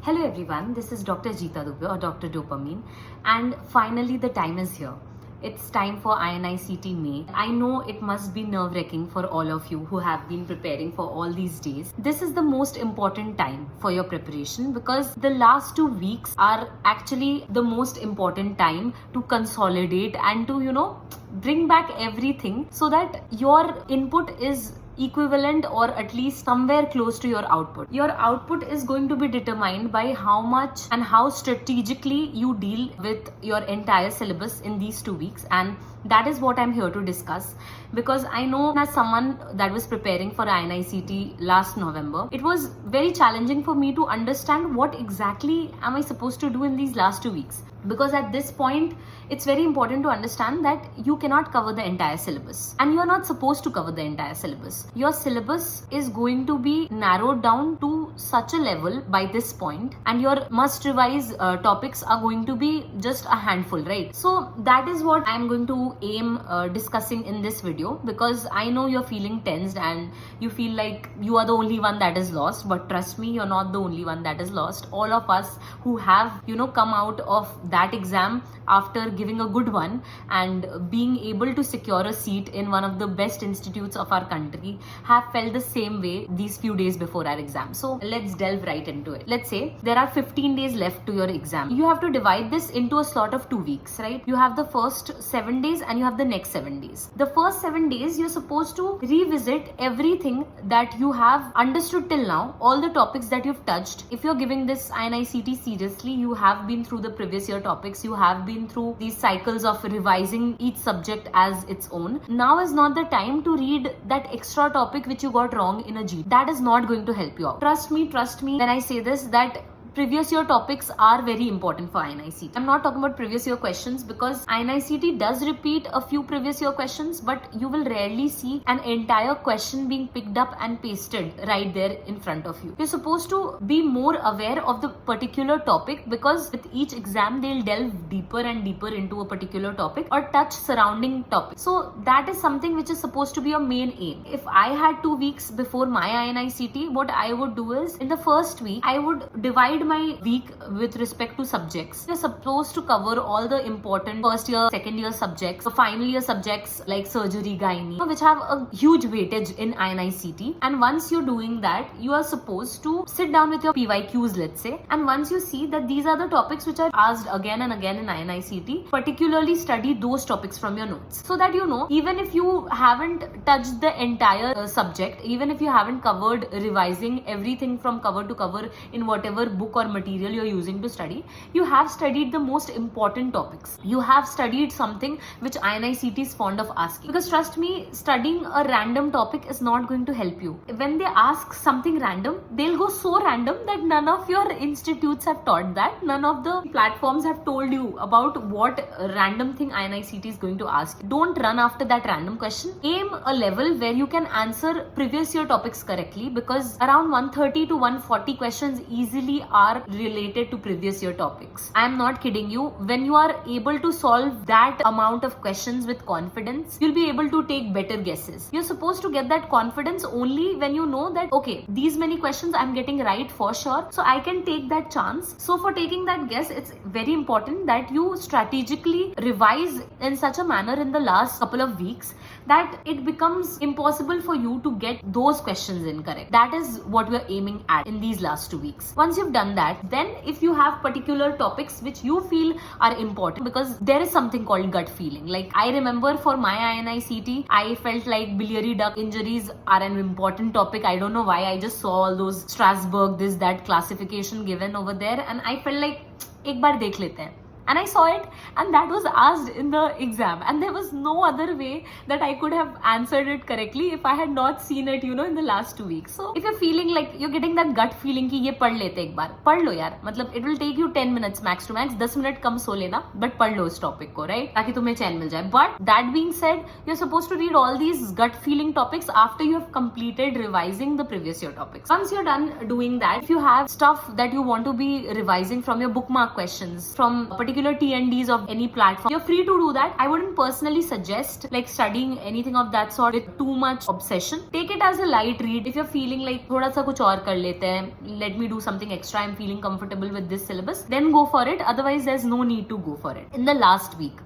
Hello everyone, this is Dr. Jeeta Dubey or Dr. Dopamine, and finally the time is here. It's time for INICET May. I know it must be nerve-wracking for all of you who have been preparing for all these days. This is the most important time for your preparation because the last 2 weeks are actually the most important time to consolidate and to, bring back everything so that your input is equivalent or at least somewhere close to your output. Your output is going to be determined by how much and how strategically you deal with your entire syllabus in these 2 weeks, and that is what I'm here to discuss because I know as someone that was preparing for INICET last November, it was very challenging for me to understand what exactly am I supposed to do in these last 2 weeks. Because at this point, it's very important to understand that you cannot cover the entire syllabus and you're not supposed to cover the entire syllabus. Your syllabus is going to be narrowed down to such a level by this point, and your must revise topics are going to be just a handful, right? So that is what I'm going to aim discussing in this video, because I know you're feeling tensed and you feel like you are the only one that is lost, but trust me, you're not the only one that is lost. All of us who have come out of that exam after giving a good one and being able to secure a seat in one of the best institutes of our country have felt the same way these few days before our exam. So let's delve right into it. Let's say there are 15 days left to your exam. You have to divide this into a slot of 2 weeks, right? You have the first 7 days and you have the next 7 days. The first 7 days you're supposed to revisit everything that you have understood till now, all the topics that you've touched. If you're giving this INICET seriously, you have been through the previous year topics, you have been through these cycles of revising each subject as its own. Now is not the time to read that extra topic which you got wrong in a G. That is not going to help you out. Trust me when I say this, that previous year topics are very important for INICET. I'm not talking about previous year questions because INICET does repeat a few previous year questions, but you will rarely see an entire question being picked up and pasted right there in front of you. You're supposed to be more aware of the particular topic because with each exam they'll delve deeper and deeper into a particular topic or touch surrounding topics. So that is something which is supposed to be your main aim. If I had 2 weeks before my INICET, what I would do is in the first week I would divide my week with respect to subjects. You're supposed to cover all the important first year, second year subjects, the final year subjects like surgery, gynae, which have a huge weightage in INICET. And once you're doing that, you are supposed to sit down with your PYQs, let's say. And once you see that these are the topics which are asked again and again in INICET, particularly study those topics from your notes. So that even if you haven't touched the entire subject, even if you haven't covered revising everything from cover to cover in whatever book or material you're using to study, you have studied the most important topics. You have studied something which INICET is fond of asking. Because trust me, studying a random topic is not going to help you. When they ask something random, they'll go so random that none of your institutes have taught that. None of the platforms have told you about what random thing INICET is going to ask. Don't run after that random question. Aim a level where you can answer previous year topics correctly, because around 130 to 140 questions easily are related to previous year topics. I am not kidding you. When you are able to solve that amount of questions with confidence, you'll be able to take better guesses. You're supposed to get that confidence only when you know that, okay, these many questions I'm getting right for sure, so I can take that chance. So for taking that guess, it's very important that you strategically revise in such a manner in the last couple of weeks that it becomes impossible for you to get those questions incorrect. That is what we're aiming at in these last 2 weeks. Once you've done that, then if you have particular topics which you feel are important, because there is something called gut feeling. Like I remember for my INICET, I felt like biliary duct injuries are an important topic. I don't know why. I just saw all those Strasbourg, this, that classification given over there, and I felt like एक बार देख लेते हैं. And I saw it, and that was asked in the exam, and there was no other way that I could have answered it correctly if I had not seen it, in the last 2 weeks. So if you're feeling like you're getting that gut feeling कि ये पढ़ लेते एक बार, पढ़ लो यार. मतलब it will take you 10 minutes max to max, 10 minute कम सो लेना, but पढ़ लो इस topic को, right? ताकि तुम्हें चैन मिल जाए. But that being said, you're supposed to read all these gut feeling topics after you have completed revising the previous year topics. Once you're done doing that, if you have stuff that you want to be revising from your bookmark questions, from particular particular TNDs of any platform, you're free to do that. I wouldn't personally suggest like studying anything of that sort with too much obsession. Take it as a light read. If you're feeling like thoda sa kuch aur kar lete hain, let me do something extra, I'm feeling comfortable with this syllabus, then go for it. Otherwise, there's no need to go for it. In the last week,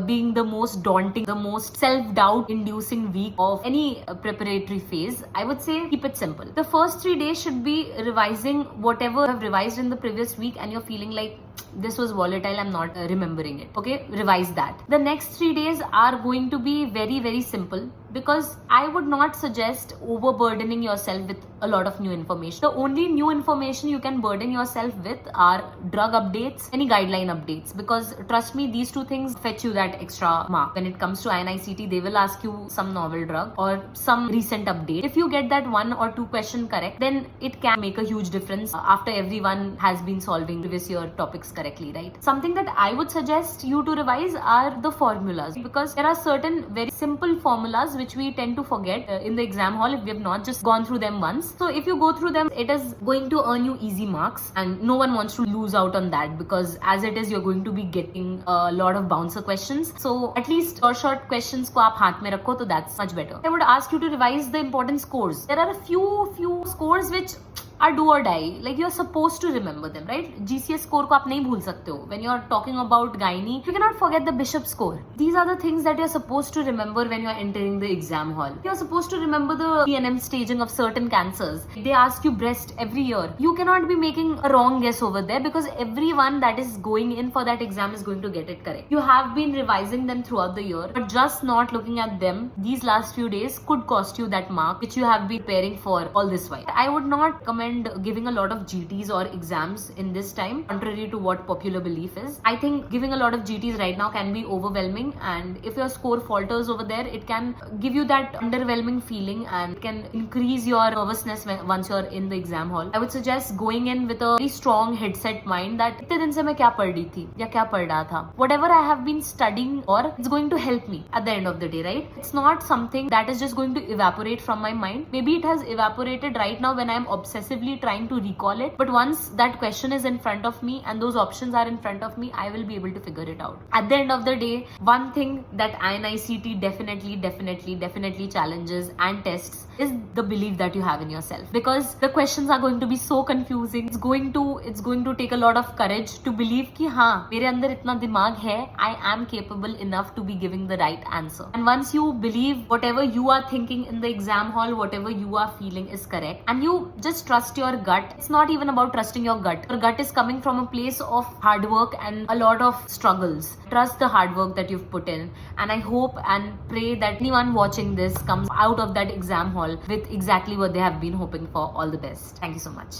being the most daunting, the most self-doubt inducing week of any preparatory phase, I would say keep it simple. The first 3 days should be revising whatever you have revised in the previous week and you're feeling like this was volatile, I'm not remembering it. Okay, revise that. The next 3 days are going to be very, very simple, because I would not suggest overburdening yourself with a lot of new information. The only new information you can burden yourself with are drug updates, any guideline updates, because trust me, these two things fetch you that extra mark. When it comes to INICET, they will ask you some novel drug or some recent update. If you get that 1 or 2 question correct, then it can make a huge difference after everyone has been solving previous year topics correctly, right? Something that I would suggest you to revise are the formulas, because there are certain very simple formulas which we tend to forget in the exam hall if we have not just gone through them once. So if you go through them, it is going to earn you easy marks, and no one wants to lose out on that, because as it is, you're going to be getting a lot of bouncer questions. So at least short questions ko aap haath mein rakho, so that's much better. I would ask you to revise the important scores. There are a few scores which are do or die, like you're supposed to remember them, right? GCS score ko aap nahi bhul sakte ho. When you're talking about gynae, you cannot forget the bishop score. These are the things that you're supposed to remember when you're entering the exam hall. You're supposed to remember the PNM staging of certain cancers. They ask you breast every year. You cannot be making a wrong guess over there, because everyone that is going in for that exam is going to get it correct. You have been revising them throughout the year, but just not looking at them these last few days could cost you that mark which you have been preparing for all this while. I would not recommend giving a lot of GTs or exams in this time, contrary to what popular belief is. I think giving a lot of GTs right now can be overwhelming, and if your score falters over there, it can give you that underwhelming feeling and can increase your nervousness once you're in the exam hall. I would suggest going in with a very strong headset mind that itne din se main kya pad rahi thi ya kya pad raha tha, whatever I have been studying, or it's going to help me at the end of the day, right? It's not something that is just going to evaporate from my mind. Maybe it has evaporated right now when I'm obsessively trying to recall it, but once that question is in front of me and those options are in front of me, I will be able to figure it out. At the end of the day, one thing that INICET definitely challenges and tests is the belief that you have in yourself, because the questions are going to be so confusing. It's going to take a lot of courage to believe ki haan, mere andar itna dimag hai, I am capable enough to be giving the right answer. And once you believe whatever you are thinking in the exam hall, whatever you are feeling is correct, and you just trust your gut. It's not even about trusting your gut. Your gut is coming from a place of hard work and a lot of struggles. Trust the hard work that you've put in, and I hope and pray that anyone watching this comes out of that exam hall with exactly what they have been hoping for. All the best. Thank you so much.